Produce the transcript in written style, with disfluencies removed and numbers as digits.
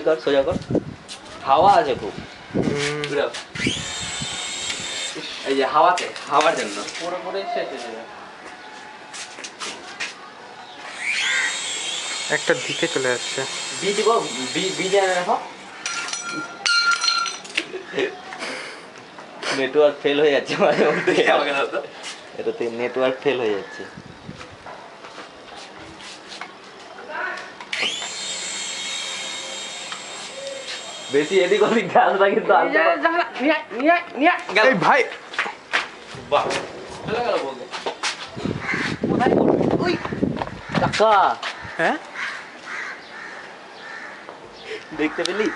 কর সোজা কর, হাওয়া আছে খুব। এই যে হাওয়ার জন্য পুরোপুরি শেষ হয়ে যাবে। একটা দিকে চলে যাচ্ছে। বীজ এনে রাখো। নেটওয়ার্ক ফেল হয়ে যাচ্ছে মাঝে মধ্যে, এটাতে নেটওয়ার্ক ফেল হয়ে যাচ্ছে। বেশি এদিক ওদিক গাছ না কিন্তু এই ভাই বাহ চলে গেল বলতে কোথায় করবে ওই টাকা। হ্যাঁ দেখতে পেলি?